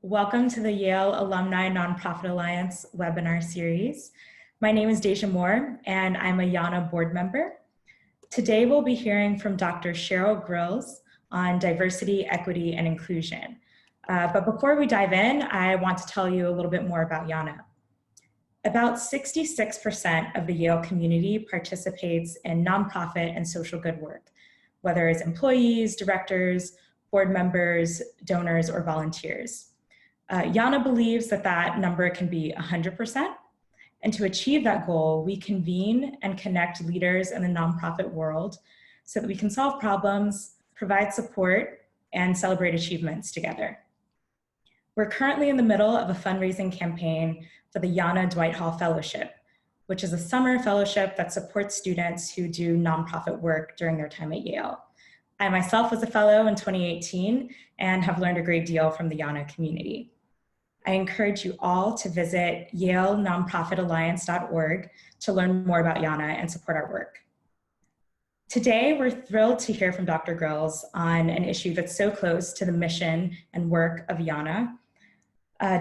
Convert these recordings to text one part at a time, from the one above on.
Welcome to the Yale Alumni Nonprofit Alliance webinar series. My name is Deja Moore, and I'm a YANA board member. Today, we'll be hearing from Dr. Cheryl Grills on diversity, equity, and inclusion. But before we dive in, I want to tell you a little bit more about YANA. About 66% of the Yale community participates in nonprofit and social good work, whether it's employees, directors, board members, donors, or volunteers. YANA believes that that number can be 100%. And to achieve that goal, we convene and connect leaders in the nonprofit world so that we can solve problems, provide support, and celebrate achievements together. We're currently in the middle of a fundraising campaign for the YANA Dwight Hall Fellowship, which is a summer fellowship that supports students who do nonprofit work during their time at Yale. I myself was a fellow in 2018 and have learned a great deal from the YANA community. I encourage you all to visit YaleNonprofitAlliance.org to learn more about YANA and support our work. Today, we're thrilled to hear from Dr. Grills on an issue that's so close to the mission and work of YANA.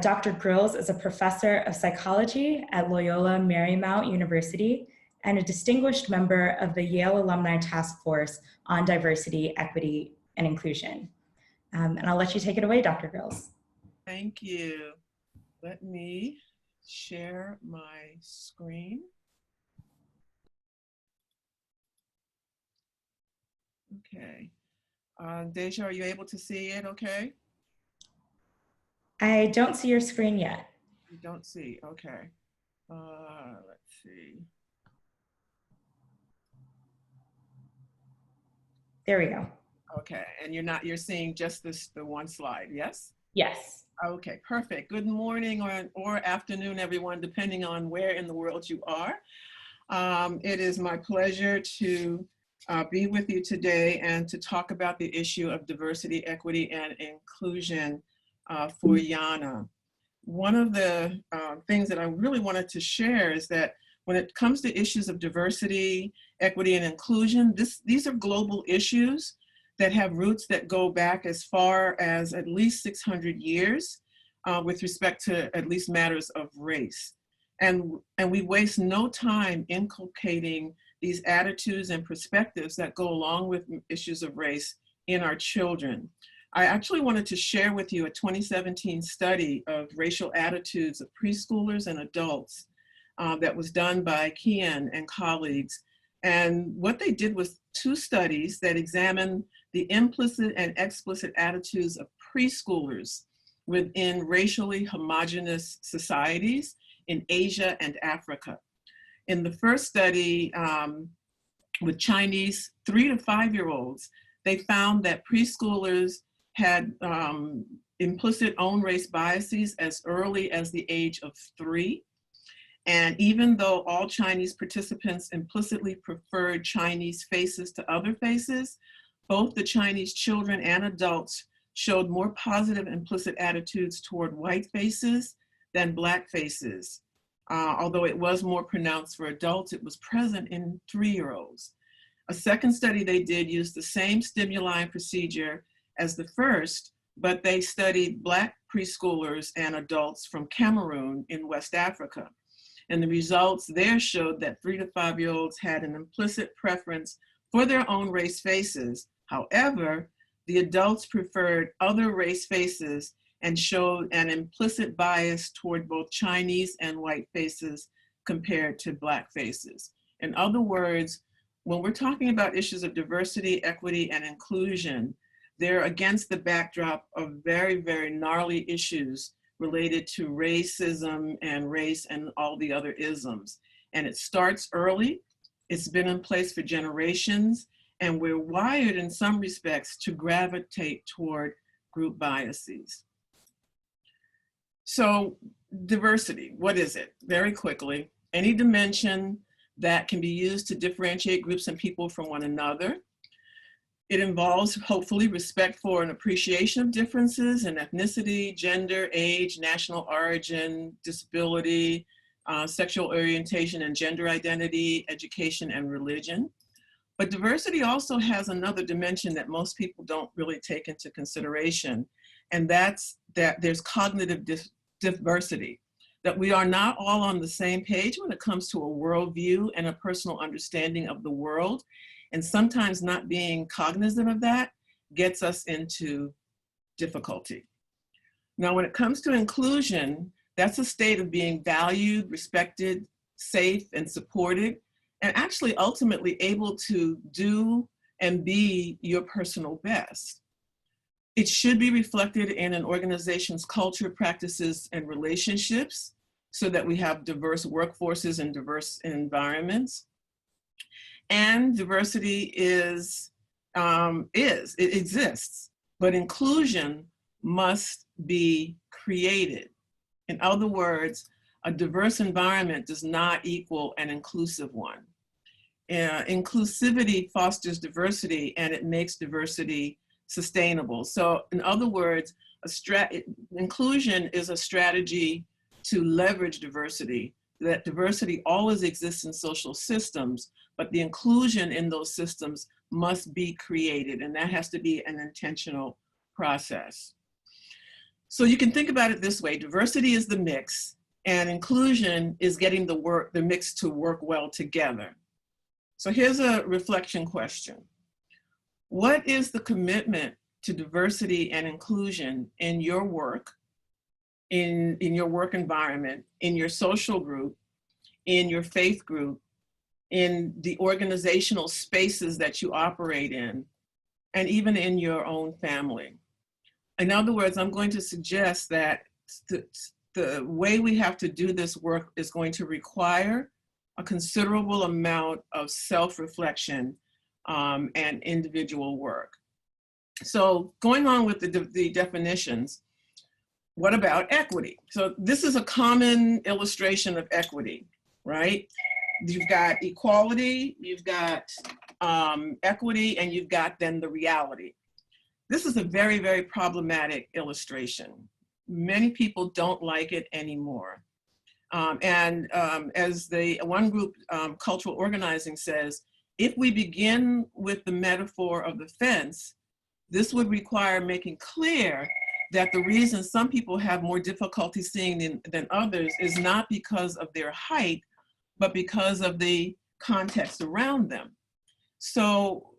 Dr. Grills is a professor of psychology at Loyola Marymount University and a distinguished member of the Yale Alumni Task Force on Diversity, Equity, and Inclusion. And I'll let you take it away, Dr. Grills. Thank you. Let me share my screen. Okay. Deja, are you able to see it okay? I don't see your screen yet. You don't see, okay. Let's see. There we go. Okay, and you're seeing just the one slide, yes? Yes. Okay, perfect. Good morning or afternoon, everyone, depending on where in the world you are. It is my pleasure to be with you today and to talk about the issue of diversity, equity, and inclusion for YANA. One of the things that I really wanted to share is that when it comes to issues of diversity, equity, and inclusion, these are global issues that have roots that go back as far as at least 600 years with respect to at least matters of race. And we waste no time inculcating these attitudes and perspectives that go along with issues of race in our children. I actually wanted to share with you a 2017 study of racial attitudes of preschoolers and adults that was done by Kian and colleagues. And what they did was two studies that examined the implicit and explicit attitudes of preschoolers within racially homogeneous societies in Asia and Africa. In the first study with Chinese 3 to 5-year-olds, they found that preschoolers had implicit own race biases as early as the age of 3. And even though all Chinese participants implicitly preferred Chinese faces to other faces, both the Chinese children and adults showed more positive implicit attitudes toward white faces than black faces. Although it was more pronounced for adults, it was present in 3-year-olds. A second study they did used the same stimuli and procedure as the first, but they studied black preschoolers and adults from Cameroon in West Africa. And the results there showed that 3 to 5-year-olds had an implicit preference for their own race faces. However, the adults preferred other race faces and showed an implicit bias toward both Chinese and white faces compared to black faces. In other words, when we're talking about issues of diversity, equity, and inclusion, they're against the backdrop of very, very gnarly issues related to racism and race and all the other isms. And it starts early. It's been in place for generations, and we're wired in some respects to gravitate toward group biases. So diversity, what is it? Very quickly, any dimension that can be used to differentiate groups and people from one another. It involves, hopefully, respect for and appreciation of differences in ethnicity, gender, age, national origin, disability, sexual orientation and gender identity, education, and religion. But diversity also has another dimension that most people don't really take into consideration, and that's that there's cognitive diversity, that we are not all on the same page when it comes to a worldview and a personal understanding of the world. And sometimes not being cognizant of that gets us into difficulty. Now, when it comes to inclusion, that's a state of being valued, respected, safe, and supported, and actually ultimately able to do and be your personal best. It should be reflected in an organization's culture, practices, and relationships so that we have diverse workforces and diverse environments. And diversity it exists, but inclusion must be created. In other words, a diverse environment does not equal an inclusive one. Inclusivity fosters diversity, and it makes diversity sustainable. So in other words, inclusion is a strategy to leverage diversity, that diversity always exists in social systems, but the inclusion in those systems must be created, and that has to be an intentional process. So you can think about it this way: diversity is the mix, and inclusion is getting the mix to work well together. So here's a reflection question. What is the commitment to diversity and inclusion in your work, in your work environment, in your social group, in your faith group, in the organizational spaces that you operate in, and even in your own family? In other words, I'm going to suggest that the way we have to do this work is going to require a considerable amount of self-reflection and individual work. So going on with the definitions, what about equity? So this is a common illustration of equity, right? You've got equality, you've got equity, and you've got then the reality. This is a very, very problematic illustration. Many people don't like it anymore. As the one group, cultural organizing, says, if we begin with the metaphor of the fence, this would require making clear that the reason some people have more difficulty seeing than others is not because of their height, but because of the context around them. So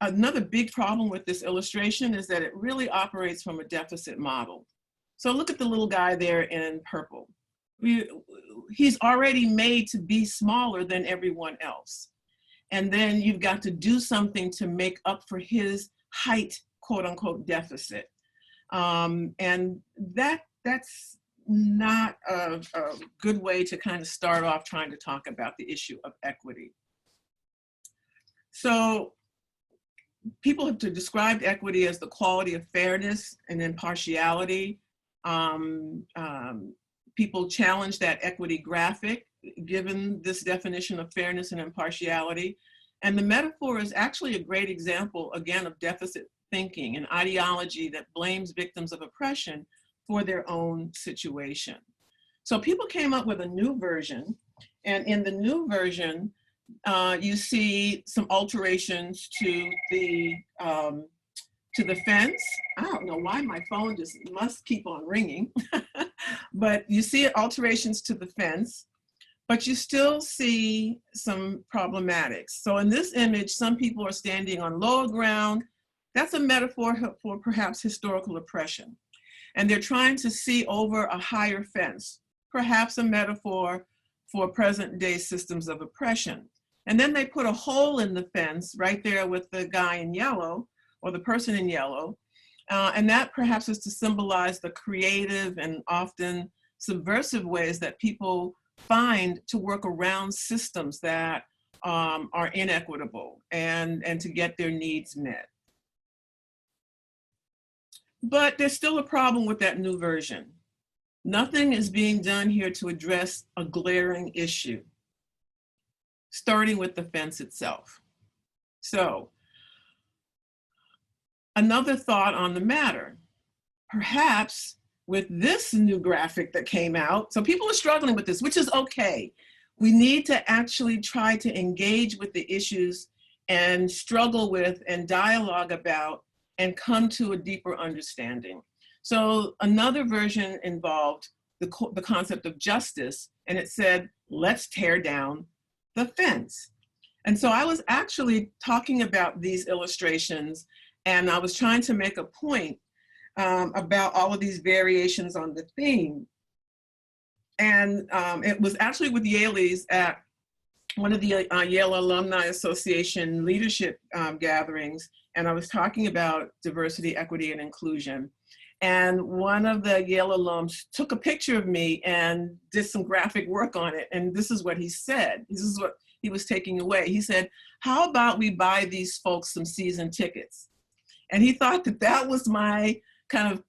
another big problem with this illustration is that it really operates from a deficit model. So look at the little guy there in purple. He's already made to be smaller than everyone else. And then you've got to do something to make up for his height, quote unquote, deficit. And that's not a good way to kind of start off trying to talk about the issue of equity. So people have described equity as the quality of fairness and impartiality. People challenge that equity graphic, given this definition of fairness and impartiality. And the metaphor is actually a great example, again, of deficit thinking, an ideology that blames victims of oppression for their own situation. So people came up with a new version, and in the new version, you see some alterations to the fence. I don't know why my phone just must keep on ringing, but you see alterations to the fence, but you still see some problematics. So in this image, some people are standing on lower ground. That's a metaphor for perhaps historical oppression. And they're trying to see over a higher fence, perhaps a metaphor for present day systems of oppression. And then they put a hole in the fence right there with the guy in yellow, or the person in yellow. And that perhaps is to symbolize the creative and often subversive ways that people find to work around systems that are inequitable and to get their needs met. But there's still a problem with that new version. Nothing is being done here to address a glaring issue, starting with the fence itself. So, another thought on the matter, perhaps with this new graphic that came out, so people are struggling with this, which is okay. We need to actually try to engage with the issues and struggle with and dialogue about and come to a deeper understanding. So another version involved the concept of justice, and it said, let's tear down the fence. And so I was actually talking about these illustrations, and I was trying to make a point about all of these variations on the theme. And it was actually with Yaleys at one of the Yale Alumni Association leadership gatherings, and I was talking about diversity, equity, and inclusion. And one of the Yale alums took a picture of me and did some graphic work on it. And this is what he said. This is what he was taking away. He said, how about we buy these folks some season tickets? And he thought that that was my kind of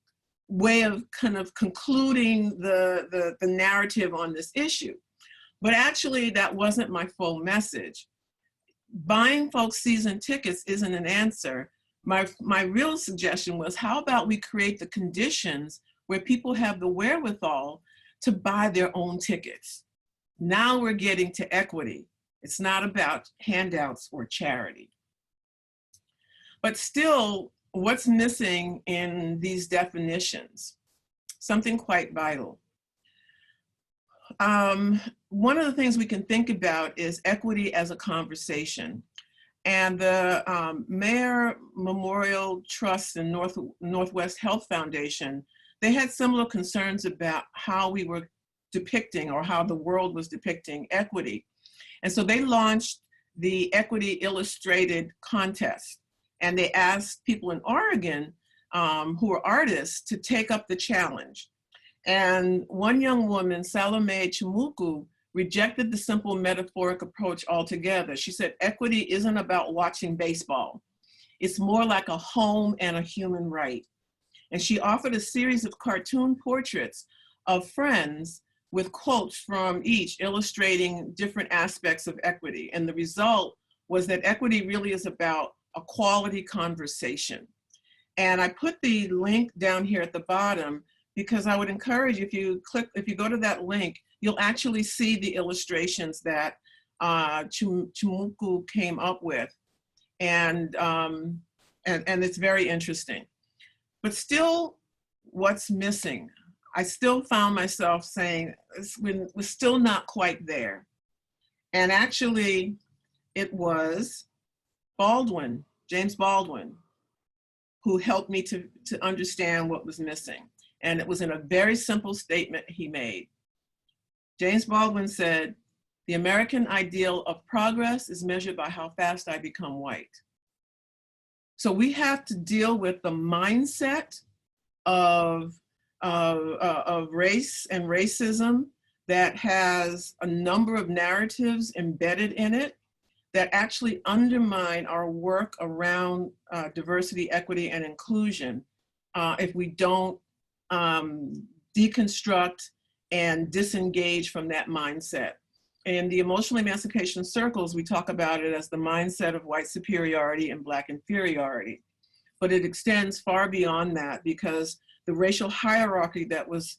way of kind of concluding the narrative on this issue. But actually, that wasn't my full message. Buying folks season tickets isn't an answer. My real suggestion was, how about we create the conditions where people have the wherewithal to buy their own tickets? Now we're getting to equity. It's not about handouts or charity. But still, what's missing in these definitions? Something quite vital. One of the things we can think about is equity as a conversation. And the Mayer Memorial Trust and Northwest Health Foundation, they had similar concerns about how we were depicting, or how the world was depicting, equity. And so they launched the Equity Illustrated contest. And they asked people in Oregon who are artists to take up the challenge. And one young woman, Salome Chimuku, rejected the simple metaphoric approach altogether. She said, equity isn't about watching baseball. It's more like a home and a human right. And she offered a series of cartoon portraits of friends with quotes from each illustrating different aspects of equity. And the result was that equity really is about a quality conversation. And I put the link down here at the bottom because I would encourage you, if you go to that link, you'll actually see the illustrations that Chimuku came up with. And it's very interesting. But still, what's missing? I still found myself saying, we're still not quite there. And actually, it was Baldwin, James Baldwin, who helped me to understand what was missing. And it was in a very simple statement he made. James Baldwin said, the American ideal of progress is measured by how fast I become white. So we have to deal with the mindset of race and racism that has a number of narratives embedded in it that actually undermine our work around diversity, equity, and inclusion if we don't deconstruct and disengage from that mindset. In the emotional emancipation circles, we talk about it as the mindset of white superiority and Black inferiority. But it extends far beyond that, because the racial hierarchy that was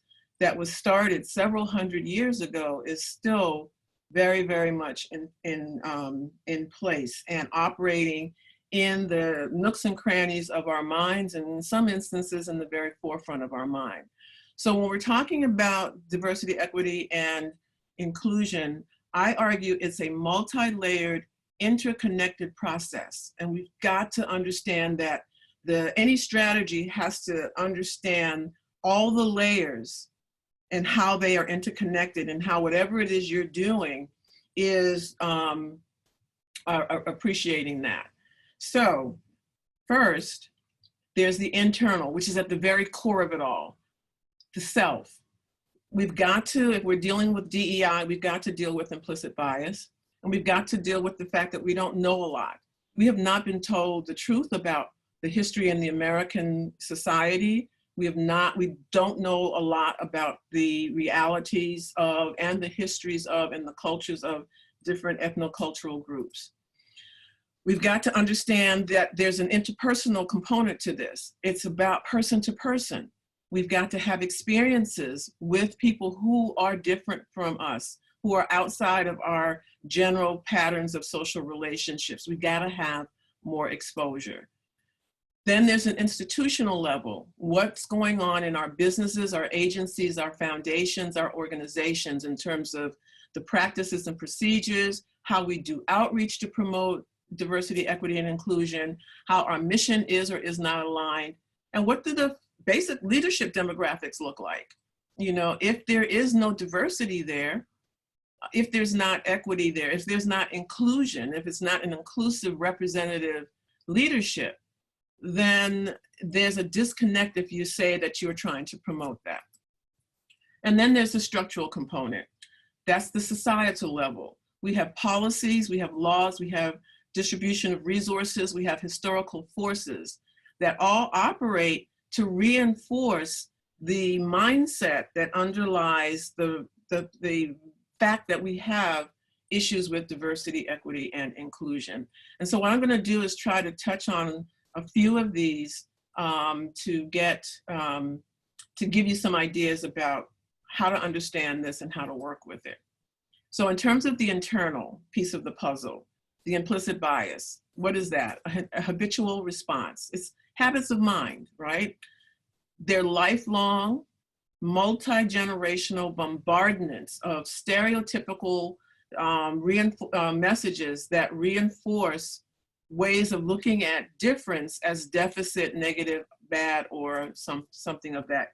started several hundred years ago is still very, very much in place and operating in the nooks and crannies of our minds, and in some instances in the very forefront of our mind. So when we're talking about diversity, equity, and inclusion, I argue it's a multi-layered, interconnected process. And we've got to understand that any strategy has to understand all the layers and how they are interconnected, and how whatever it is you're doing is appreciating that. So first, there's the internal, which is at the very core of it all, the self. We've got to, if we're dealing with DEI, we've got to deal with implicit bias, and we've got to deal with the fact that we don't know a lot. We have not been told the truth about the history in the American society. We don't know a lot about the realities of, and the histories of, and the cultures of different ethnocultural groups. We've got to understand that there's an interpersonal component to this. It's about person to person. We've got to have experiences with people who are different from us, who are outside of our general patterns of social relationships. We've got to have more exposure. Then there's an institutional level. What's going on in our businesses, our agencies, our foundations, our organizations in terms of the practices and procedures, how we do outreach to promote diversity, equity, and inclusion, how our mission is or is not aligned, and what do the basic leadership demographics look like? You know, if there is no diversity there, if there's not equity there, if there's not inclusion, if it's not an inclusive representative leadership, then there's a disconnect if you say that you're trying to promote that. And then there's the structural component. That's the societal level. We have policies, we have laws, we have distribution of resources, we have historical forces that all operate to reinforce the mindset that underlies the fact that we have issues with diversity, equity, and inclusion. And so what I'm going to do is try to touch on a few of these to give you some ideas about how to understand this and how to work with it. So in terms of the internal piece of the puzzle, the implicit bias, what is that? A habitual response. It's habits of mind, right? They're lifelong, multi-generational bombardments of stereotypical messages that reinforce ways of looking at difference as deficit, negative, bad, or something of that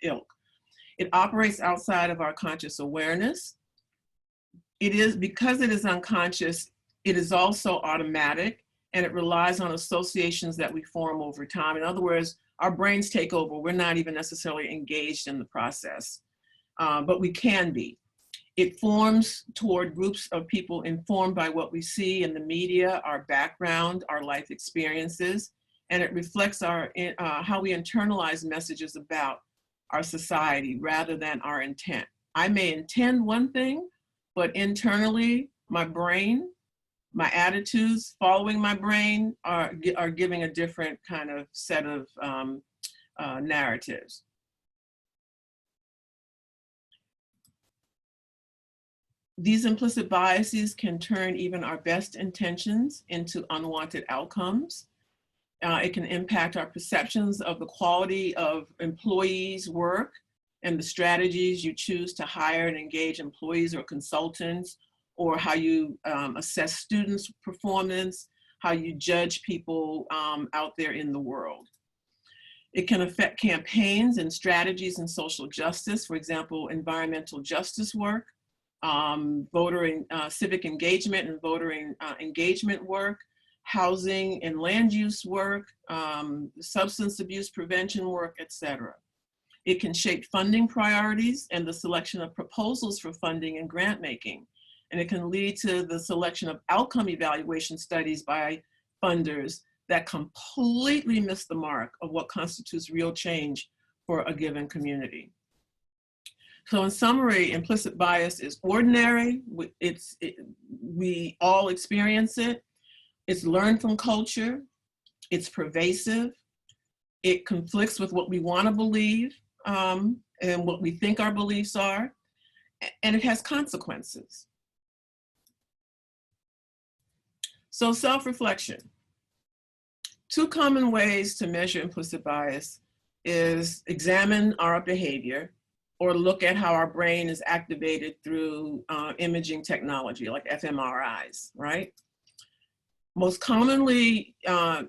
ilk. It operates outside of our conscious awareness. It is, because it is unconscious, it is also automatic, and it relies on associations that we form over time. In other words, our brains take over. We're not even necessarily engaged in the process, but we can be. It forms toward groups of people informed by what we see in the media, our background, our life experiences, and it reflects how we internalize messages about our society rather than our intent. I may intend one thing, but internally, my brain, my attitudes following my brain are giving a different kind of set of narratives. These implicit biases can turn even our best intentions into unwanted outcomes. It can impact our perceptions of the quality of employees' work and the strategies you choose to hire and engage employees or consultants, or how you assess students' performance, how you judge people out there in the world. It can affect campaigns and strategies in social justice, for example, environmental justice work, civic engagement and voter engagement work, housing and land use work, substance abuse prevention work, etc. It can shape funding priorities and the selection of proposals for funding and grant making. And it can lead to the selection of outcome evaluation studies by funders that completely miss the mark of what constitutes real change for a given community. So in summary, implicit bias is ordinary. We all experience it. It's learned from culture. It's pervasive. It conflicts with what we want to believe and what we think our beliefs are. And it has consequences. So self-reflection. Two common ways to measure implicit bias is examine our behavior or look at how our brain is activated through imaging technology like fMRIs, right? Most commonly,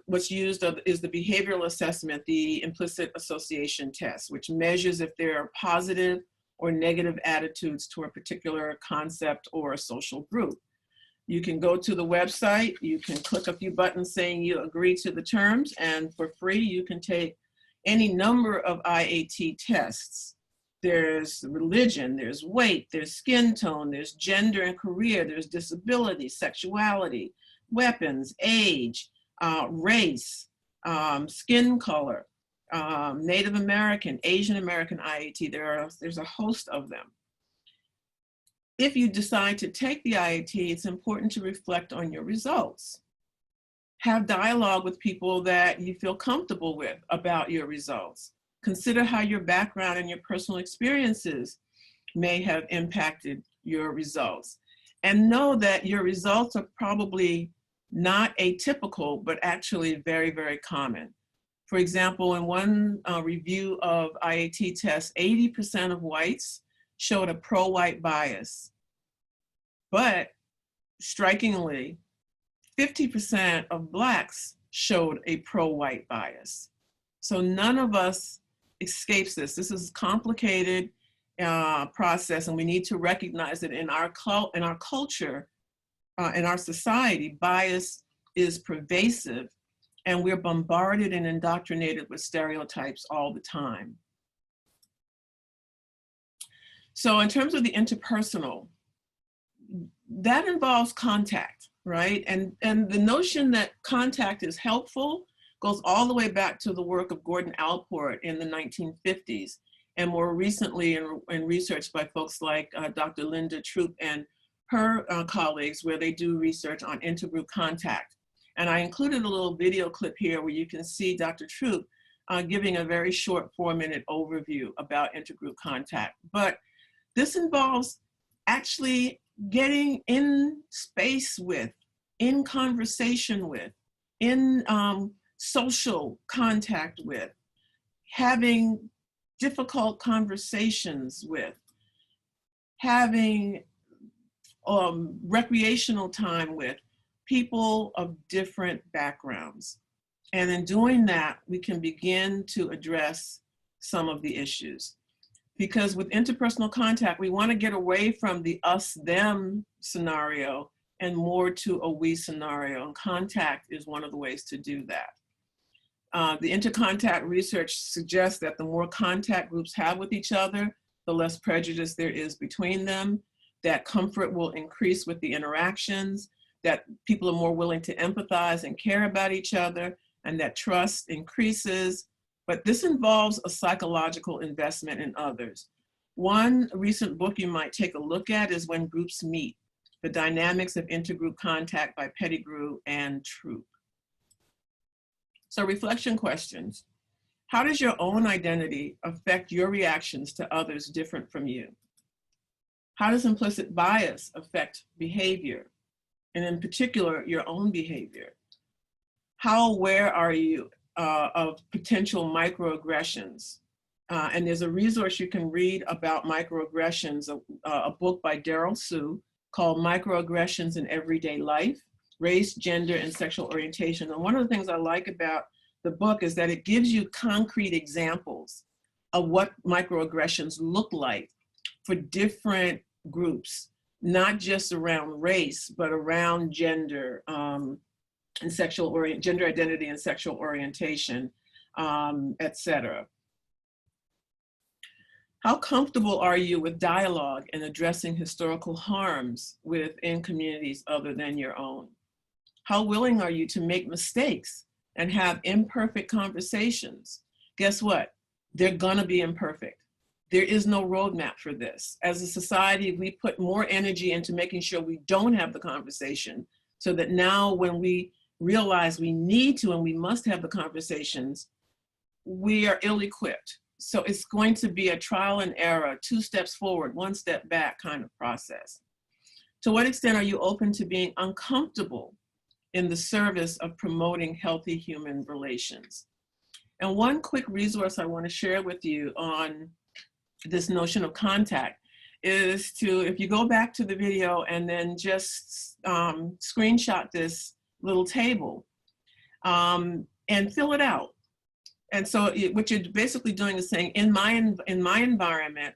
what's used is the behavioral assessment, the implicit association test, which measures if there are positive or negative attitudes to a particular concept or a social group. You can go to the website, you can click a few buttons saying you agree to the terms, and for free, you can take any number of IAT tests. There's religion, there's weight, there's skin tone, there's gender and career, there's disability, sexuality, weapons, age, race, skin color, Native American, Asian American IAT. There's a host of them. If you decide to take the IAT, it's important to reflect on your results. Have dialogue with people that you feel comfortable with about your results. Consider how your background and your personal experiences may have impacted your results. And know that your results are probably not atypical, but actually very, very common. For example, in one review of IAT tests, 80% of whites showed a pro-white bias. But strikingly, 50% of Blacks showed a pro-white bias. So none of us escapes this. This is a complicated process, and we need to recognize that in our culture, in our society, bias is pervasive, and we're bombarded and indoctrinated with stereotypes all the time. So in terms of the interpersonal, that involves contact, right? And the notion that contact is helpful goes all the way back to the work of Gordon Allport in the 1950s, and more recently in research by folks like Dr. Linda Troop and her colleagues, where they do research on intergroup contact. And I included a little video clip here where you can see Dr. Troop giving a very short 4-minute overview about intergroup contact. But this involves actually getting in space with, in conversation with, in social contact with, having difficult conversations with, having recreational time with people of different backgrounds. And in doing that, we can begin to address some of the issues. Because with interpersonal contact, we want to get away from the us-them scenario and more to a we scenario. And contact is one of the ways to do that. The intercontact research suggests that the more contact groups have with each other, the less prejudice there is between them, that comfort will increase with the interactions, that people are more willing to empathize and care about each other, and that trust increases. But this involves a psychological investment in others. One recent book you might take a look at is When Groups Meet, The Dynamics of Intergroup Contact by Pettigrew and Troop. So reflection questions. How does your own identity affect your reactions to others different from you? How does implicit bias affect behavior, and in particular, your own behavior? How aware are you of potential microaggressions? And there's a resource you can read about microaggressions, a book by Daryl Sue called Microaggressions in Everyday Life, Race, Gender, and Sexual Orientation. And one of the things I like about the book is that it gives you concrete examples of what microaggressions look like for different groups, not just around race, but around gender and gender identity and sexual orientation, et cetera. How comfortable are you with dialogue and addressing historical harms within communities other than your own? How willing are you to make mistakes and have imperfect conversations? Guess what? They're gonna be imperfect. There is no roadmap for this. As a society, we put more energy into making sure we don't have the conversation, so that now when we realize we need to and we must have the conversations, we are ill-equipped. So it's going to be a trial and error, 2 steps forward, 1 step back kind of process. To what extent are you open to being uncomfortable in the service of promoting healthy human relations? And one quick resource I want to share with you on this notion of contact is to, if you go back to the video and then just screenshot this little table and fill it out. And so what you're basically doing is saying, in my environment,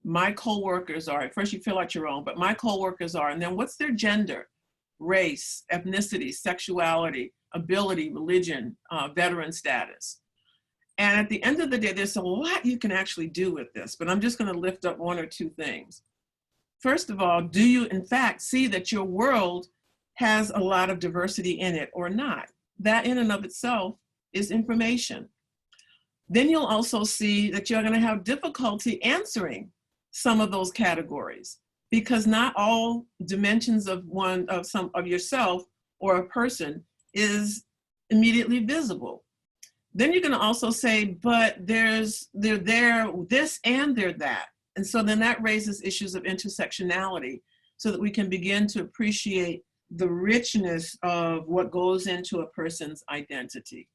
my coworkers are, first you fill out your own, but my coworkers are, and then what's their gender, race, ethnicity, sexuality, ability, religion, veteran status. And at the end of the day, there's a lot you can actually do with this, but I'm just going to lift up 1 or 2 things. First of all, do you in fact see that your world has a lot of diversity in it or not? That in and of itself is information. Then you'll also see that you're going to have difficulty answering some of those categories, because not all dimensions of some of yourself or a person is immediately visible. Then you're going to also say, but they're there, this and they're that. And so then that raises issues of intersectionality, so that we can begin to appreciate the richness of what goes into a person's identity.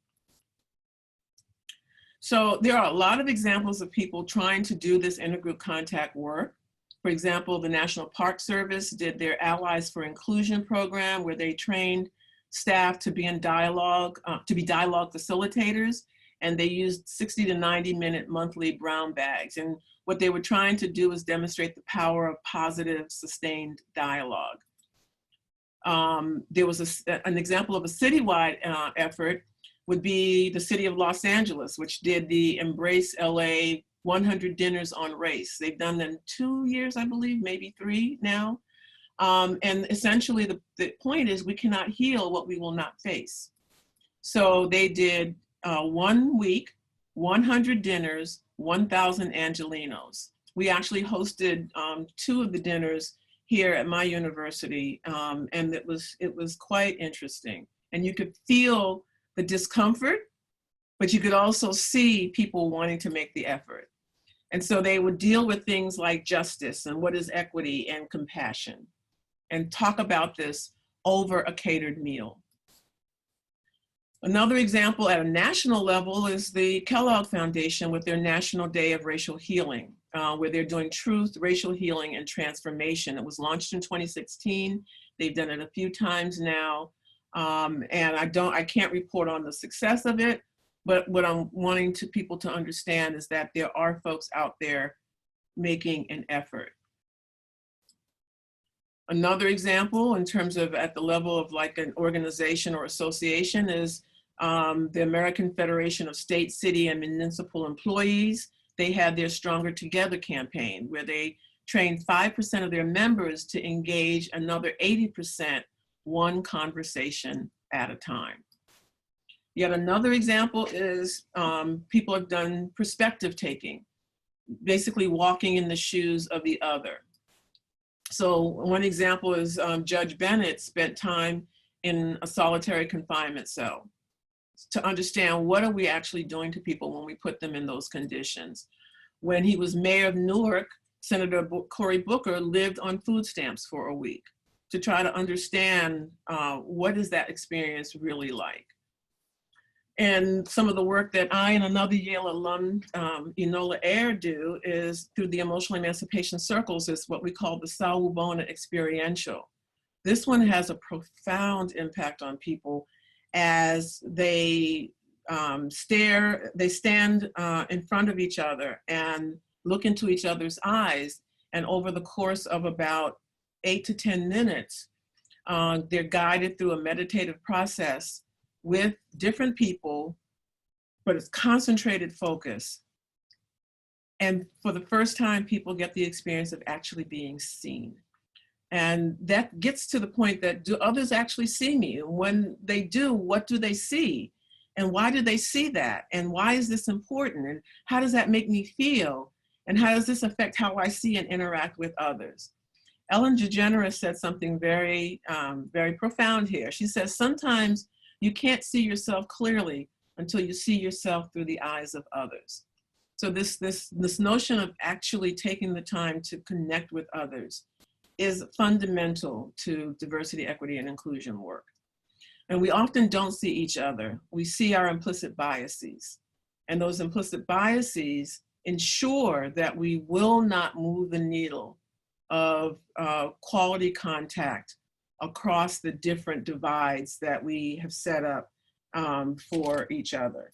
So there are a lot of examples of people trying to do this intergroup contact work. For example, the National Park Service did their Allies for Inclusion program, where they trained staff to be in dialogue, to be dialogue facilitators, and they used 60 to 90-minute monthly brown bags. And what they were trying to do is demonstrate the power of positive, sustained dialogue. There was an example of a citywide effort would be the city of Los Angeles, which did the Embrace LA 100 Dinners on Race. They've done them 2 years, I believe, maybe 3 now. And essentially the point is we cannot heal what we will not face. So they did 1 week, 100 dinners, 1,000 Angelenos. We actually hosted 2 of the dinners here at my university, and it was quite interesting. And you could feel the discomfort, but you could also see people wanting to make the effort. And so they would deal with things like justice and what is equity and compassion, and talk about this over a catered meal. Another example at a national level is the Kellogg Foundation with their National Day of Racial Healing, where they're doing truth, racial healing, and transformation. It was launched in 2016. They've done it a few times now. And I can't report on the success of it, but what I'm wanting people to understand is that there are folks out there making an effort. Another example in terms of at the level of like an organization or association is the American Federation of State, City, and Municipal Employees. They had their Stronger Together campaign, where they trained 5% of their members to engage another 80%, one conversation at a time. Yet another example is people have done perspective taking, basically walking in the shoes of the other. So one example is Judge Bennett spent time in a solitary confinement cell to understand what are we actually doing to people when we put them in those conditions. When he was mayor of Newark, Senator Cory Booker lived on food stamps for a week to try to understand what is that experience really like. And some of the work that I and another Yale alum, Enola Ayer, do is through the Emotional Emancipation Circles, is what we call the Sawubona Experiential. This one has a profound impact on people as they stand in front of each other and look into each other's eyes. And over the course of about 8 to 10 minutes, they're guided through a meditative process with different people, but it's concentrated focus. And for the first time, people get the experience of actually being seen. And that gets to the point that, do others actually see me? And when they do, what do they see? And why do they see that? And why is this important? And how does that make me feel? And how does this affect how I see and interact with others? Ellen DeGeneres said something very, very profound here. She says, sometimes you can't see yourself clearly until you see yourself through the eyes of others. So this notion of actually taking the time to connect with others is fundamental to diversity, equity, and inclusion work. And we often don't see each other. We see our implicit biases. And those implicit biases ensure that we will not move the needle of quality contact across the different divides that we have set up for each other.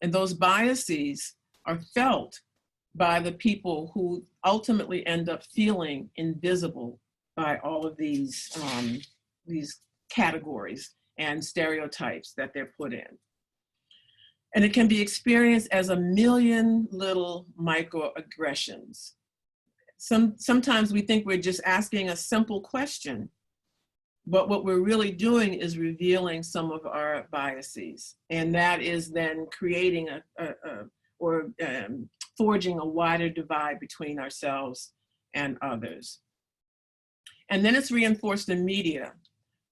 And those biases are felt by the people who ultimately end up feeling invisible by all of these categories and stereotypes that they're put in. And it can be experienced as a million little microaggressions. Sometimes we think we're just asking a simple question, but what we're really doing is revealing some of our biases. And that is then creating forging a wider divide between ourselves and others. And then it's reinforced in media,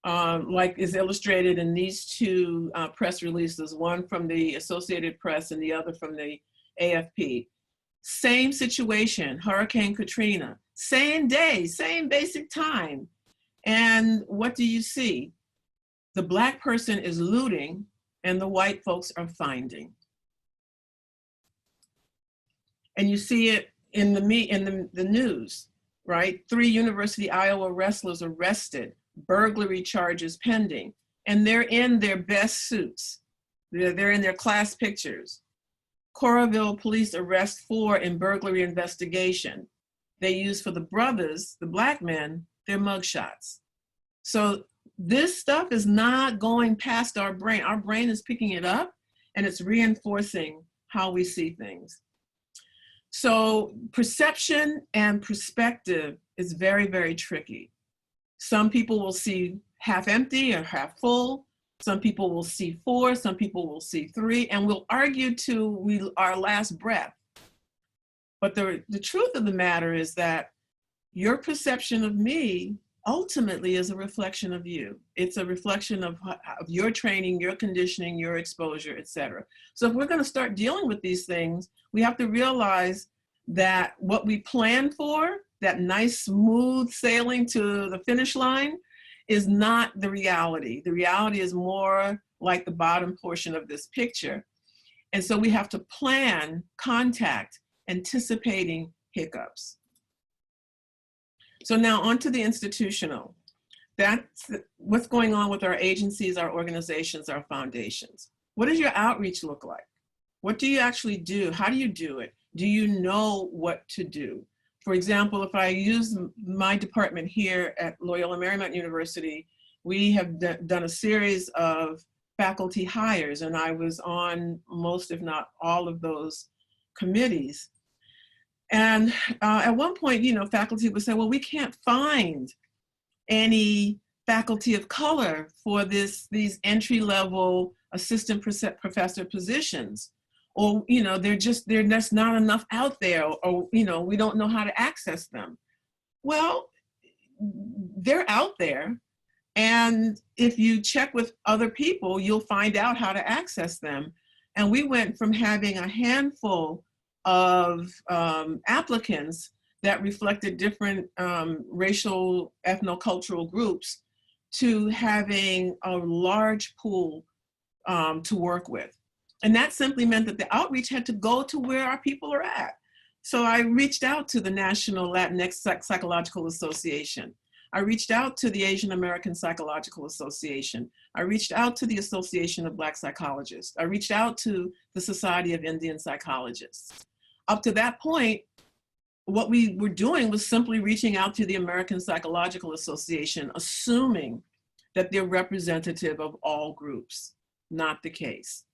like is illustrated in these 2 press releases, one from the Associated Press and the other from the AFP. Same situation, Hurricane Katrina, same day, same basic time. And what do you see? The Black person is looting and the white folks are finding. And you see it in the news, right? 3 University, Iowa wrestlers arrested, burglary charges pending, and they're in their best suits. They're in their class pictures. Coralville police arrest 4 in burglary investigation. They use for the brothers, the Black men, their mugshots. So this stuff is not going past our brain. Our brain is picking it up and it's reinforcing how we see things. So perception and perspective is very, very tricky. Some people will see half empty or half full. Some people will see 4, some people will see 3, and we'll argue to our last breath. But the truth of the matter is that your perception of me ultimately is a reflection of you. It's a reflection of your training, your conditioning, your exposure, et cetera. So if we're going to start dealing with these things, we have to realize that what we plan for, that nice smooth sailing to the finish line, is not the reality. The reality is more like the bottom portion of this picture. And so we have to plan, contact, anticipating hiccups. So now onto the institutional. That's what's going on with our agencies, our organizations, our foundations. What does your outreach look like? What do you actually do? How do you do it? Do you know what to do? For example, if I use my department here at Loyola Marymount University, we have done a series of faculty hires, and I was on most, if not all, of those committees. And at one point, faculty would say, well, we can't find any faculty of color for these entry-level assistant professor positions. Or, there's just not enough out there, or, we don't know how to access them. Well, they're out there. And if you check with other people, you'll find out how to access them. And we went from having a handful of applicants that reflected different racial, ethnocultural groups to having a large pool to work with. And that simply meant that the outreach had to go to where our people are at. So I reached out to the National Latinx Psychological Association. I reached out to the Asian American Psychological Association. I reached out to the Association of Black Psychologists. I reached out to the Society of Indian Psychologists. Up to that point, what we were doing was simply reaching out to the American Psychological Association, assuming that they're representative of all groups. Not the case.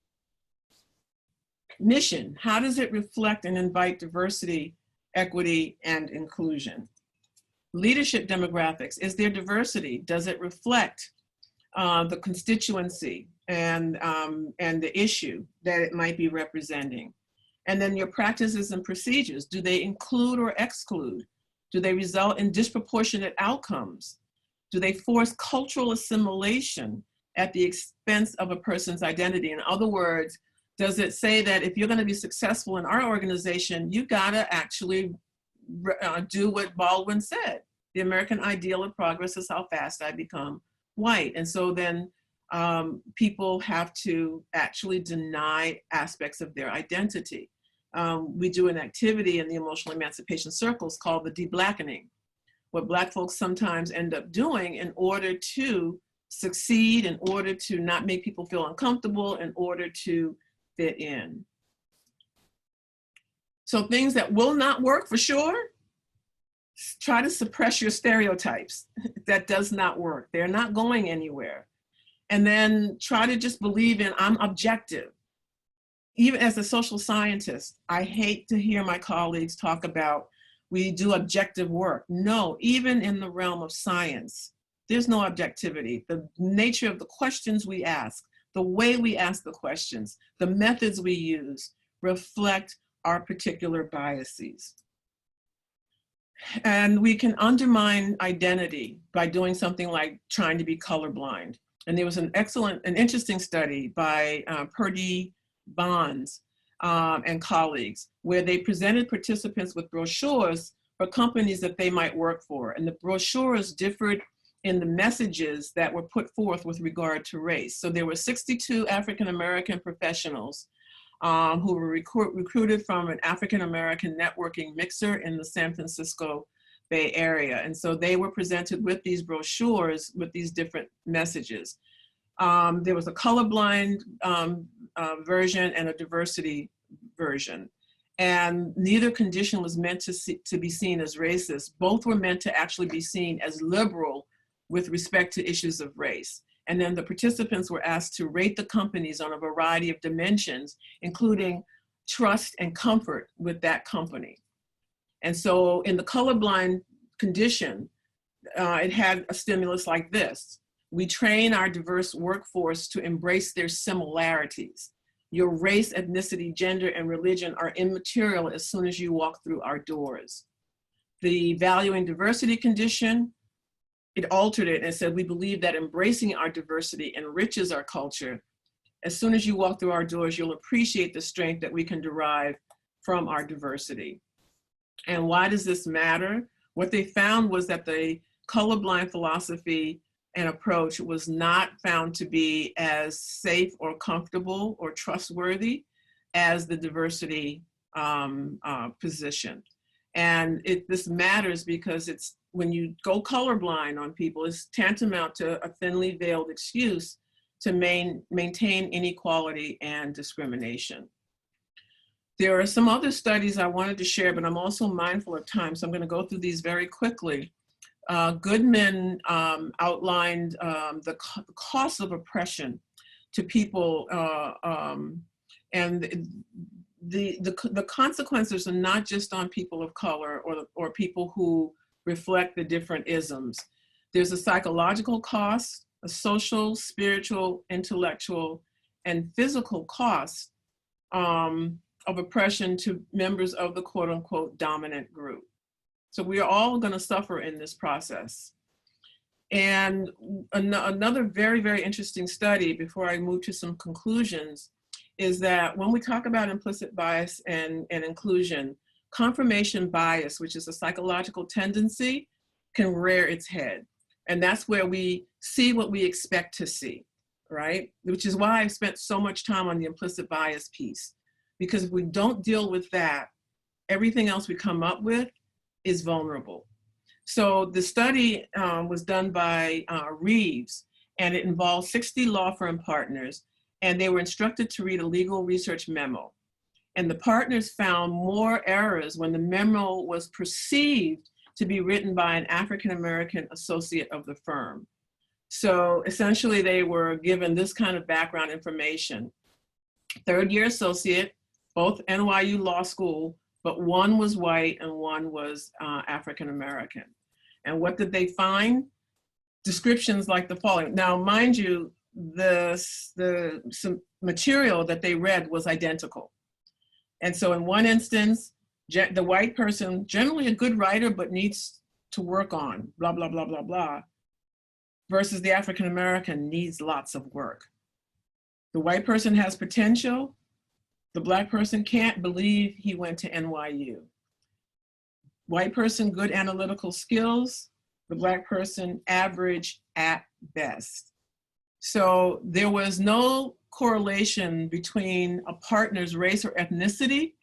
Mission, how does it reflect and invite diversity, equity, and inclusion? Leadership demographics, is there diversity? Does it reflect the constituency and the issue that it might be representing? And then your practices and procedures, do they include or exclude? Do they result in disproportionate outcomes? Do they force cultural assimilation at the expense of a person's identity? In other words, does it say that if you're going to be successful in our organization, you got to actually do what Baldwin said? The American ideal of progress is how fast I become white. And so then people have to actually deny aspects of their identity. We do an activity in the emotional emancipation circles called the de-blackening, what Black folks sometimes end up doing in order to succeed, in order to not make people feel uncomfortable, in order to fit in. So things that will not work for sure, try to suppress your stereotypes. That does not work. They're not going anywhere. And then try to just believe in, I'm objective. Even as a social scientist, I hate to hear my colleagues talk about, we do objective work. No, even in the realm of science, there's no objectivity. The nature of the questions we ask, the way we ask the questions, the methods we use reflect our particular biases. And we can undermine identity by doing something like trying to be colorblind. And there was an interesting study by Purdy Bonds and colleagues, where they presented participants with brochures for companies that they might work for. And the brochures differed in the messages that were put forth with regard to race. So there were 62 African-American professionals who were recruited from an African-American networking mixer in the San Francisco Bay Area. And so they were presented with these brochures with these different messages. There was a colorblind version and a diversity version. And neither condition was meant to be seen as racist. Both were meant to actually be seen as liberal with respect to issues of race. And then the participants were asked to rate the companies on a variety of dimensions, including trust and comfort with that company. And so in the colorblind condition, it had a stimulus like this. We train our diverse workforce to embrace their similarities. Your race, ethnicity, gender, and religion are immaterial as soon as you walk through our doors. The valuing diversity condition, it altered it and said, we believe that embracing our diversity enriches our culture. As soon as you walk through our doors, you'll appreciate the strength that we can derive from our diversity. And why does this matter? What they found was that the colorblind philosophy and approach was not found to be as safe or comfortable or trustworthy as the diversity position. And this matters because it's, when you go colorblind on people, it's tantamount to a thinly veiled excuse to maintain inequality and discrimination. There are some other studies I wanted to share, but I'm also mindful of time, so I'm going to go through these very quickly. Goodman outlined the cost of oppression to people, and the consequences are not just on people of color or people who reflect the different isms. There's a psychological cost, a social, spiritual, intellectual, and physical cost of oppression to members of the quote unquote dominant group. So we are all going to suffer in this process. And another very, very interesting study before I move to some conclusions is that when we talk about implicit bias and inclusion, confirmation bias, which is a psychological tendency, can rear its head. And that's where we see what we expect to see, right? Which is why I've spent so much time on the implicit bias piece. Because if we don't deal with that, everything else we come up with is vulnerable. So the study was done by Reeves, and it involved 60 law firm partners, and they were instructed to read a legal research memo. And the partners found more errors when the memo was perceived to be written by an African-American associate of the firm. So essentially they were given this kind of background information. Third-year associate, both NYU Law School, but one was white and one was African-American. And what did they find? Descriptions like the following. Now, mind you, some material that they read was identical. And so in one instance, the white person, generally a good writer, but needs to work on, blah, blah, blah, blah, blah, versus the African-American needs lots of work. The white person has potential. The Black person can't believe he went to NYU. White person, good analytical skills. The Black person, average at best. So there was no correlation between a partner's race or ethnicity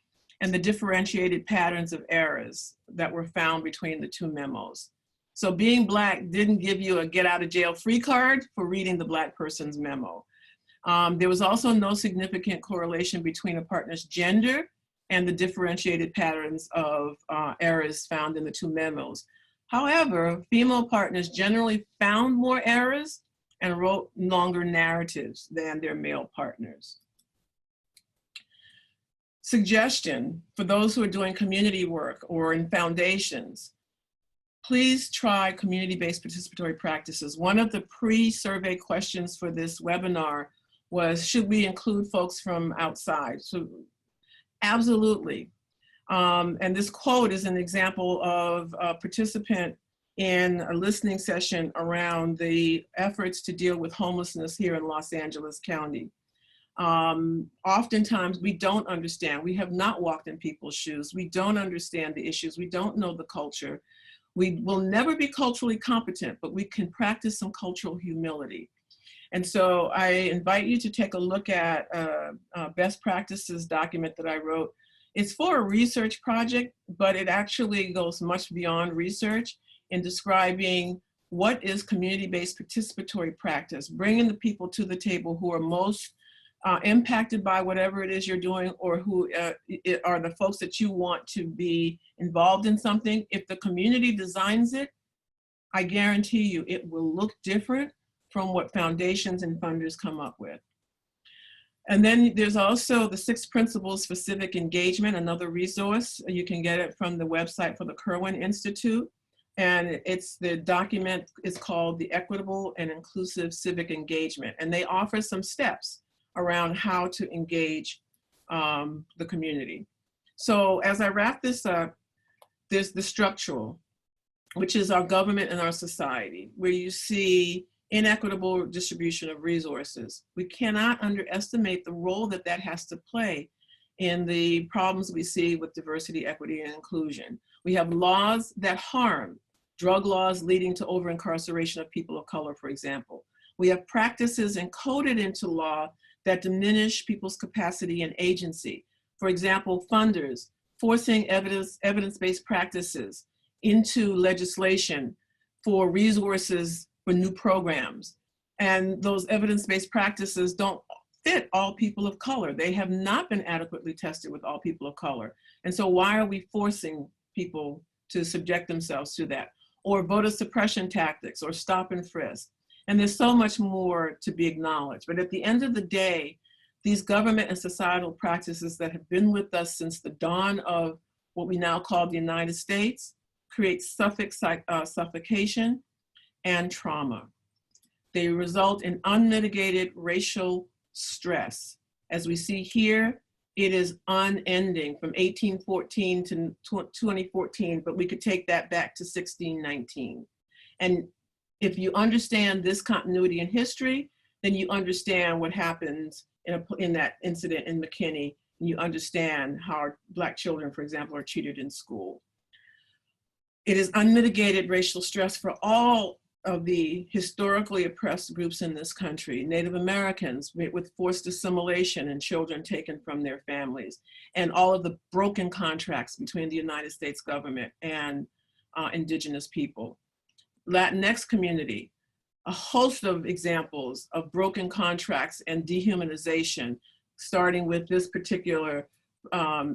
and the differentiated patterns of errors that were found between the two memos. So being Black didn't give you a get out of jail free card for reading the Black person's memo. There was also no significant correlation between a partner's gender and the differentiated patterns of errors found in the two memos. However, female partners generally found more errors and wrote longer narratives than their male partners. Suggestion for those who are doing community work or in foundations, please try community-based participatory practices. One of the pre-survey questions for this webinar was, should we include folks from outside? So absolutely. And this quote is an example of a participant in a listening session around the efforts to deal with homelessness here in Los Angeles County. Oftentimes we don't understand. We have not walked in people's shoes. We don't understand the issues. We don't know the culture. We will never be culturally competent, but we can practice some cultural humility. And so I invite you to take a look at a best practices document that I wrote. It's for a research project, but it actually goes much beyond research in describing what is community-based participatory practice, bringing the people to the table who are most impacted by whatever it is you're doing, or who are the folks that you want to be involved in something. If the community designs it, I guarantee you it will look different from what foundations and funders come up with. And then there's also the 6 principles for civic engagement, another resource. You can get it from the website for the Kirwan Institute. And the document is called the Equitable and Inclusive Civic Engagement. And they offer some steps around how to engage the community. So as I wrap this up, there's the structural, which is our government and our society, where you see inequitable distribution of resources. We cannot underestimate the role that that has to play in the problems we see with diversity, equity, and inclusion. We have laws that harm, drug laws leading to over-incarceration of people of color, for example. We have practices encoded into law that diminish people's capacity and agency. For example, funders forcing evidence-based practices into legislation for resources for new programs. And those evidence-based practices don't fit all people of color. They have not been adequately tested with all people of color. And so why are we forcing people to subject themselves to that? Or voter suppression tactics, or stop and frisk. And there's so much more to be acknowledged. But at the end of the day, these government and societal practices that have been with us since the dawn of what we now call the United States create suffocation and trauma. They result in unmitigated racial stress. As we see here, it is unending from 1814 to 2014, but we could take that back to 1619. And if you understand this continuity in history, then you understand what happens in that incident in McKinney, and you understand how Black children, for example, are treated in school. It is unmitigated racial stress for all of the historically oppressed groups in this country, Native Americans with forced assimilation and children taken from their families, and all of the broken contracts between the United States government and indigenous people. Latinx community, a host of examples of broken contracts and dehumanization, starting with this particular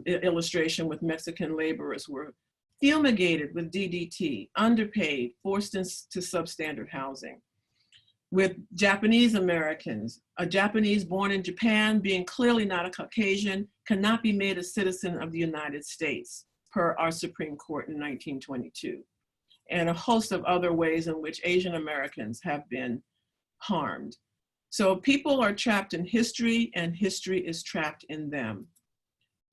illustration with Mexican laborers who were fumigated with DDT, underpaid, forced into substandard housing. With Japanese Americans, a Japanese born in Japan being clearly not a Caucasian cannot be made a citizen of the United States, per our Supreme Court in 1922. And a host of other ways in which Asian Americans have been harmed. So people are trapped in history, and history is trapped in them.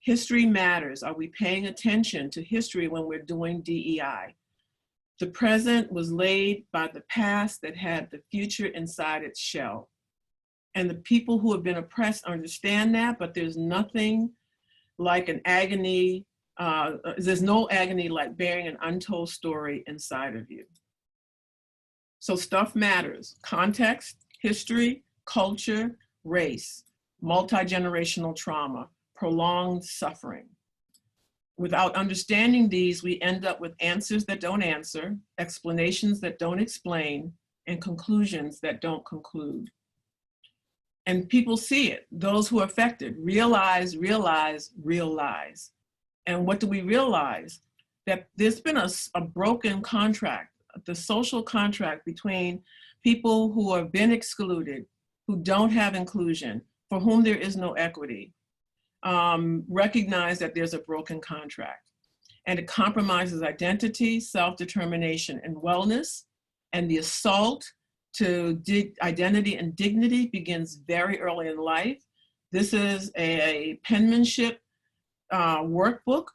History matters. Are we paying attention to history when we're doing DEI? The present was laid by the past that had the future inside its shell. And the people who have been oppressed understand that, but there's nothing like an agony, there's no agony like bearing an untold story inside of you. So stuff matters. Context, history, culture, race, multi-generational trauma, prolonged suffering. Without understanding these, we end up with answers that don't answer, explanations that don't explain, and conclusions that don't conclude. And people see it. Those who are affected realize. And what do we realize? That there's been a broken contract, the social contract between people who have been excluded, who don't have inclusion, for whom there is no equity. Recognize that there's a broken contract, and it compromises identity, self-determination, and wellness. And the assault to identity and dignity begins very early in life. This is a penmanship workbook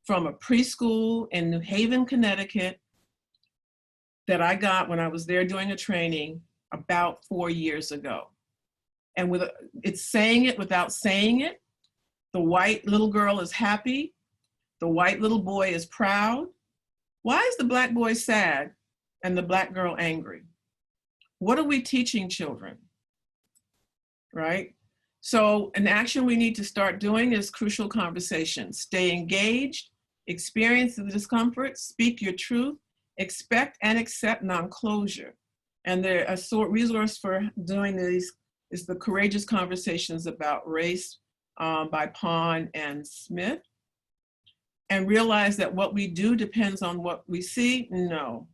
from a preschool in New Haven, Connecticut, that I got when I was there doing a training about 4 years ago. And it's saying it without saying it. The white little girl is happy. The white little boy is proud. Why is the Black boy sad and the Black girl angry? What are we teaching children? right? So an action we need to start doing is crucial conversations. Stay engaged, experience the discomfort, speak your truth, expect and accept non-closure. And a resource for doing these is the Courageous Conversations About Race by Pond and Smith. And realize that what we do depends on what we see? No.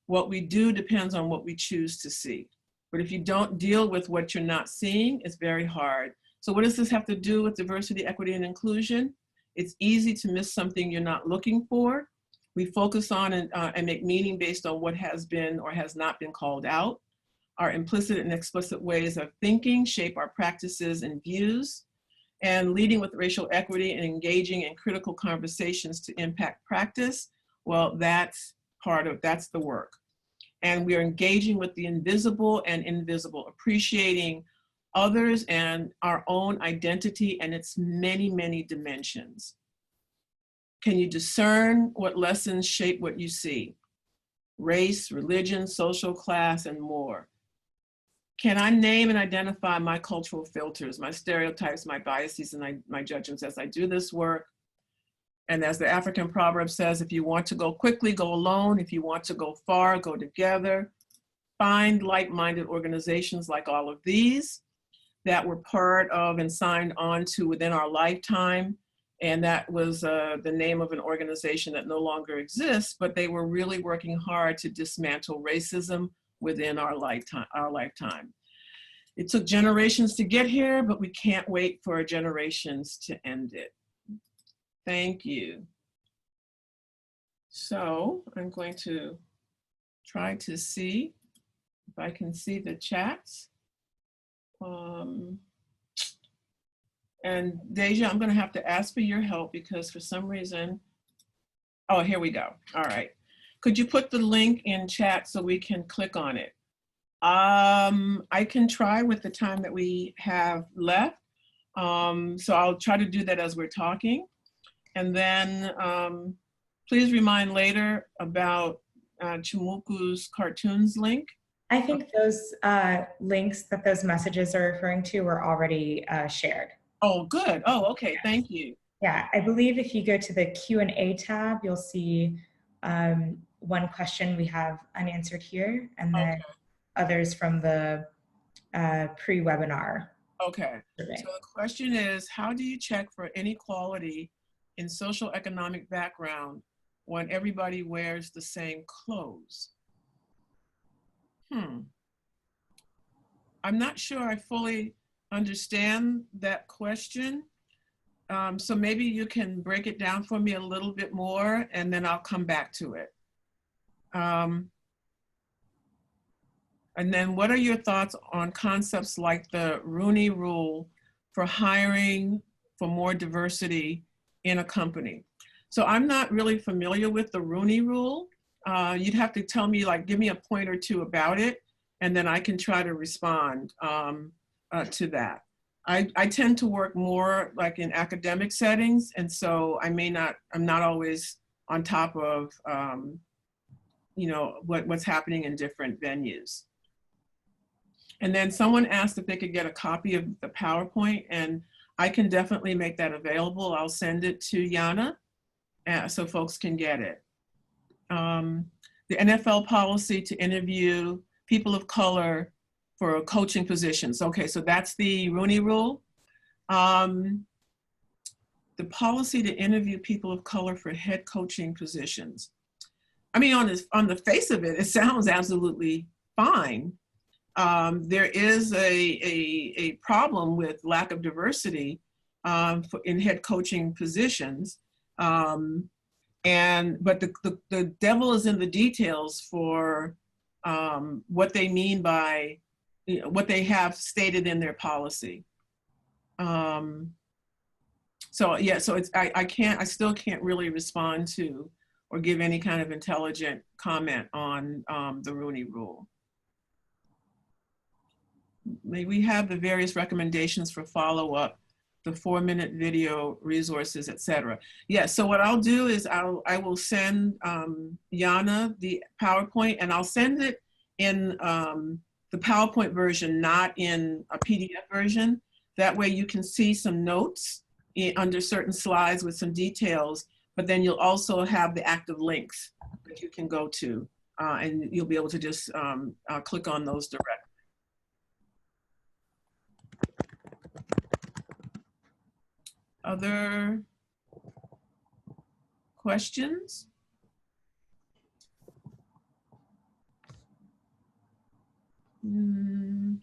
What we do depends on what we choose to see. But if you don't deal with what you're not seeing, it's very hard. So what does this have to do with diversity, equity, and inclusion? It's easy to miss something you're not looking for. We focus on and make meaning based on what has been or has not been called out. Our implicit and explicit ways of thinking shape our practices and views. And leading with racial equity and engaging in critical conversations to impact practice, well, that's the work. And we are engaging with the invisible and invisible, appreciating others and our own identity and its many, many dimensions. Can you discern what lessons shape what you see? Race, religion, social class, and more. Can I name and identify my cultural filters, my stereotypes, my biases, and my judgments as I do this work? And as the African proverb says, if you want to go quickly, go alone. If you want to go far, go together. Find like-minded organizations like all of these that were part of and signed on to within our lifetime. And that was the name of an organization that no longer exists, but they were really working hard to dismantle racism within our lifetime. It took generations to get here, but we can't wait for generations to end it. Thank you. So I'm going to try to see if I can see the chats. And Deja, I'm going to have to ask for your help because for some reason, oh, here we go. All right. Could you put the link in chat so we can click on it? I can try with the time that we have left. So I'll try to do that as we're talking. And then please remind later about Chimuku's cartoons link. I think those links that those messages are referring to were already shared. Oh, good. Oh, okay. Thank you. Yeah, I believe if you go to the Q&A tab, you'll see one question we have unanswered here, and then others from the pre-webinar. Okay. Survey. So the question is, how do you check for inequality in social economic background when everybody wears the same clothes? I'm not sure I fully understand that question. So maybe you can break it down for me a little bit more and then I'll come back to it. And then what are your thoughts on concepts like the Rooney Rule for hiring for more diversity in a company? So I'm not really familiar with the Rooney Rule. You'd have to tell me, like, give me a point or two about it, and then I can try to respond to that. I tend to work more like in academic settings, and so I'm not always on top of, you know, what's happening in different venues. And then someone asked if they could get a copy of the PowerPoint, and I can definitely make that available. I'll send it to YANA so folks can get it. The NFL policy to interview people of color for coaching positions. Okay, so that's the Rooney Rule. The policy to interview people of color for head coaching positions. I mean, on the face of it, it sounds absolutely fine. There is a problem with lack of diversity in head coaching positions. But the devil is in the details for what they mean by, you know, what they have stated in their policy. So yeah, so it's, I still can't really respond to or give any kind of intelligent comment on the Rooney Rule. May we have the various recommendations for follow-up, the 4-minute video resources, etc. Yeah, so what I'll do is I will send YANA the PowerPoint, and I'll send it in the PowerPoint version, not in a PDF version. That way you can see some notes under certain slides with some details, but then you'll also have the active links that you can go to, and you'll be able to just click on those directly. Other questions? Let's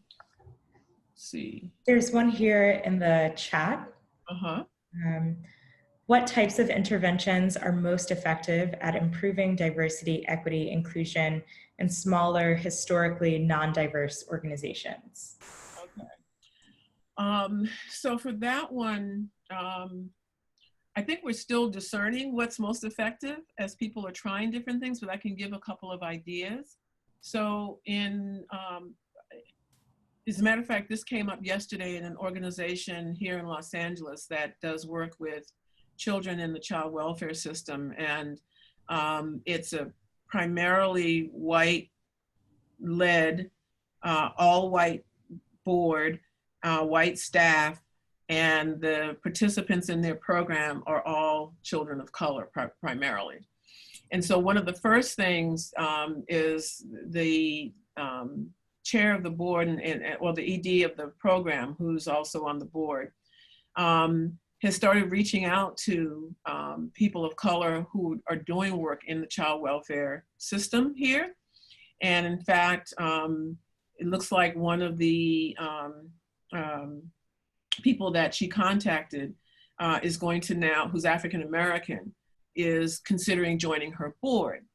see. There's one here in the chat. Uh-huh. What types of interventions are most effective at improving diversity, equity, inclusion in smaller, historically non-diverse organizations? Okay. So for that one, I think we're still discerning what's most effective as people are trying different things, but I can give a couple of ideas. So as a matter of fact, this came up yesterday in an organization here in Los Angeles that does work with children in the child welfare system. And it's a primarily white-led, all-white board, white staff, and the participants in their program are all children of color primarily. And so one of the first things is the chair of the board or the ED of the program, who's also on the board, has started reaching out to people of color who are doing work in the child welfare system here. And in fact, it looks like one of the people that she contacted is going to now, who's African American, is considering joining her board.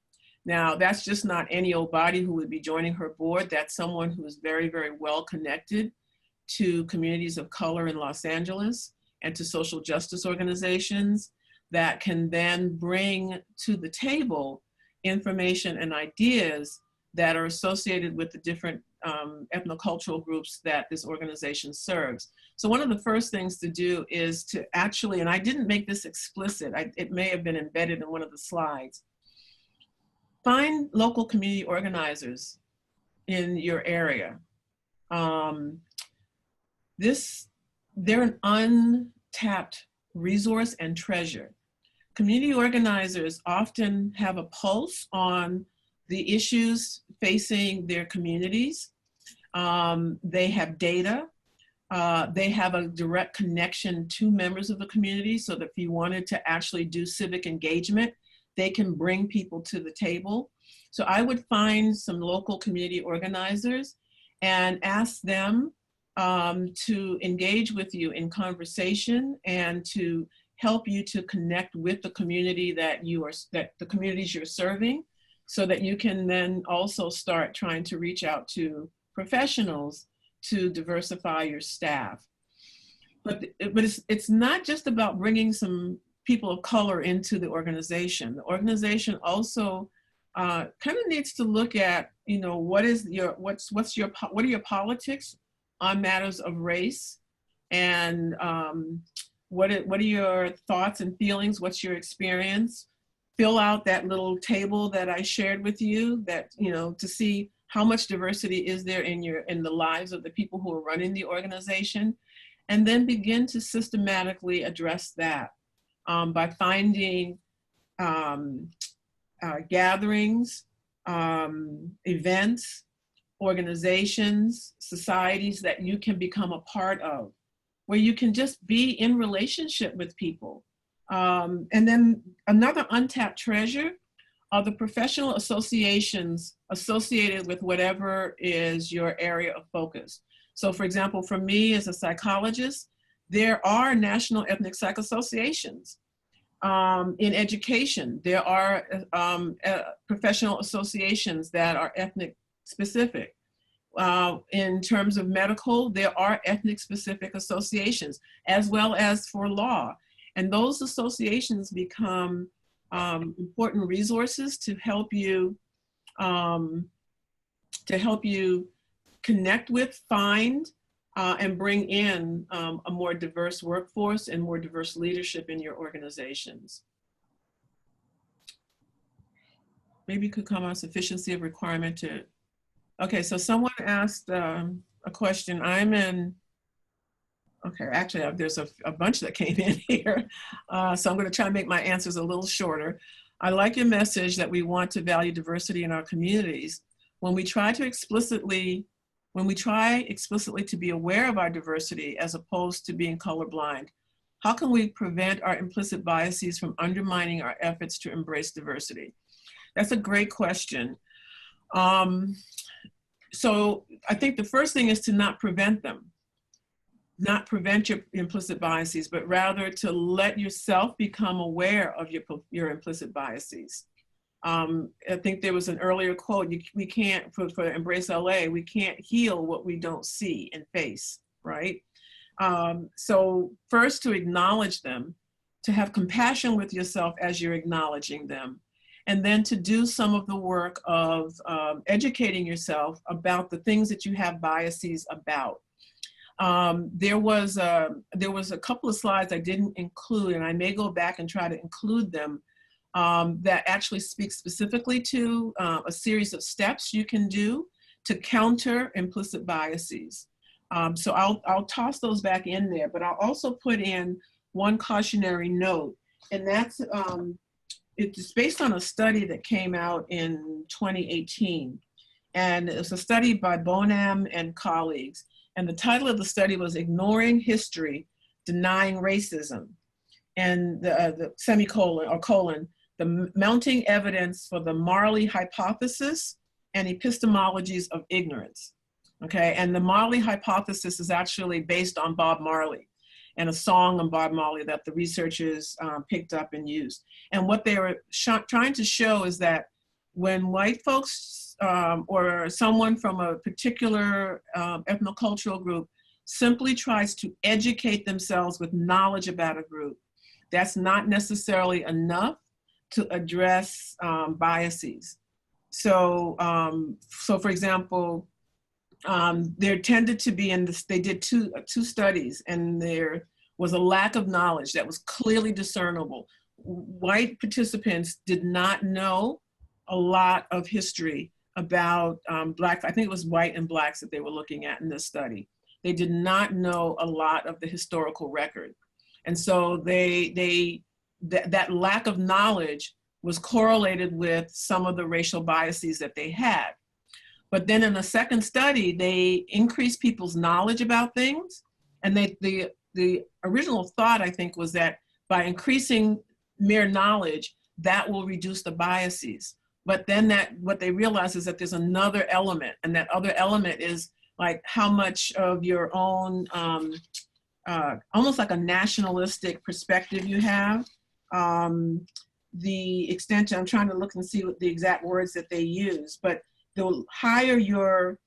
Now, that's just not any old body who would be joining her board. That's someone who is very, very well connected to communities of color in Los Angeles and to social justice organizations that can then bring to the table information and ideas that are associated with the different ethnocultural groups that this organization serves. So one of the first things to do is to actually, and I didn't make this explicit, it may have been embedded in one of the slides, find local community organizers in your area. They're an untapped resource and treasure. Community organizers often have a pulse on the issues facing their communities. They have data. They have a direct connection to members of the community, so that if you wanted to actually do civic engagement, they can bring people to the table. So I would find some local community organizers and ask them to engage with you in conversation and to help you to connect with the community that the communities you're serving, so that you can then also start trying to reach out to professionals to diversify your staff. But it's not just about bringing some people of color into the organization. The organization also kind of needs to look at, what are your politics on matters of race, and what are your thoughts and feelings? What's your experience? Fill out that little table that I shared with you, that to see how much diversity is there in the lives of the people who are running the organization, and then begin to systematically address that by finding gatherings, events, organizations, societies that you can become a part of, where you can just be in relationship with people. And then another untapped treasure are the professional associations associated with whatever is your area of focus. So for example, for me as a psychologist, there are national ethnic psych associations. In education, there are professional associations that are ethnic specific. In terms of medical, there are ethnic specific associations, as well as for law. And those associations become important resources to help you connect with, find, and bring in a more diverse workforce and more diverse leadership in your organizations. Maybe you could comment on sufficiency of requirement to Okay, so someone asked a question. Okay, actually, there's a bunch that came in here. So I'm going to try and make my answers a little shorter. I like your message that we want to value diversity in our communities. When we try explicitly to be aware of our diversity as opposed to being colorblind, how can we prevent our implicit biases from undermining our efforts to embrace diversity? That's a great question. So I think the first thing is to not prevent them. Not prevent your implicit biases, but rather to let yourself become aware of your implicit biases. I think there was an earlier quote, we can't, for Embrace LA, we can't heal what we don't see and face, right? So first to acknowledge them, to have compassion with yourself as you're acknowledging them, and then to do some of the work of educating yourself about the things that you have biases about. There was a couple of slides I didn't include, and I may go back and try to include them, that actually speak specifically to a series of steps you can do to counter implicit biases. So I'll toss those back in there, but I'll also put in one cautionary note, and that's it's based on a study that came out in 2018. And it's a study by Bonham and colleagues. And the title of the study was Ignoring History, Denying Racism. And the semicolon or colon, the mounting evidence for the Marley hypothesis and epistemologies of ignorance. Okay, and the Marley hypothesis is actually based on Bob Marley and a song on Bob Marley that the researchers picked up and used. And what they were trying to show is that when white folks or someone from a particular ethnocultural group simply tries to educate themselves with knowledge about a group, that's not necessarily enough to address biases. So, for example, there tended to be they did two studies, and there was a lack of knowledge that was clearly discernible. White participants did not know a lot of history about Black, I think it was white and Blacks that they were looking at in this study. They did not know a lot of the historical record. And so that lack of knowledge was correlated with some of the racial biases that they had. But then in the second study, they increased people's knowledge about things. And the original thought, I think, was that by increasing mere knowledge, that will reduce the biases. But then what they realize is that there's another element, and that other element is like how much of your own, almost like a nationalistic perspective you have. The extent, I'm trying to look and see what the exact words that they use, but the higher your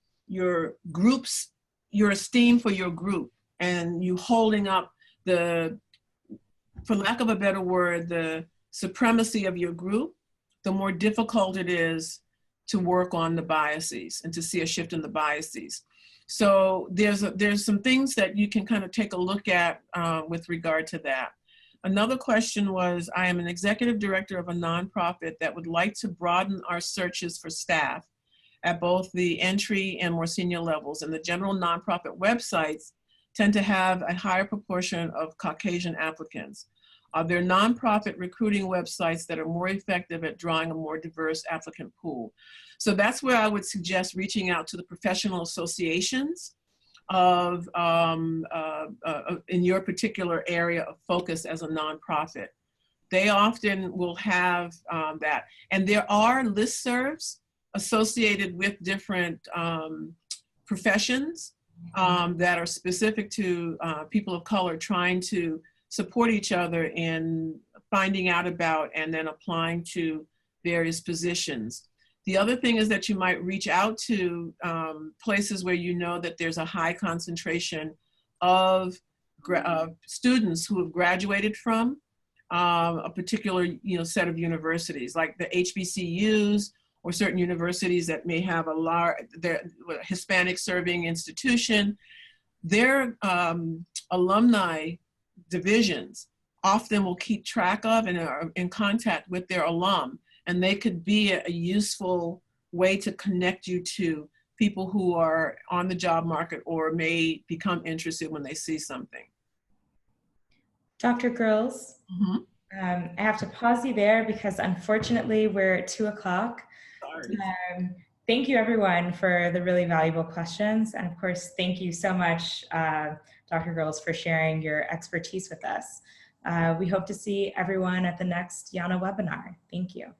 groups, your esteem for your group, and you holding up the, for lack of a better word, the supremacy of your group, the more difficult it is to work on the biases and to see a shift in the biases. So there's some things that you can kind of take a look at with regard to that. Another question was, I am an executive director of a nonprofit that would like to broaden our searches for staff at both the entry and more senior levels, and the general nonprofit websites tend to have a higher proportion of Caucasian applicants. Are there nonprofit recruiting websites that are more effective at drawing a more diverse applicant pool? So that's where I would suggest reaching out to the professional associations of in your particular area of focus as a nonprofit. They often will have that. And there are listservs associated with different professions that are specific to people of color trying to support each other in finding out about and then applying to various positions. The other thing is that you might reach out to places where you know that there's a high concentration of students who have graduated from a particular set of universities, like the HBCUs or certain universities that may have a large Hispanic serving institution. Their alumni divisions often will keep track of and are in contact with their alum, and they could be a useful way to connect you to people who are on the job market or may become interested when they see something. Dr. Grills, I have to pause you there because unfortunately we're at 2 o'clock. Sorry. Thank you everyone for the really valuable questions. And of course, thank you so much, Dr. Grills, for sharing your expertise with us. We hope to see everyone at the next YANA webinar. Thank you.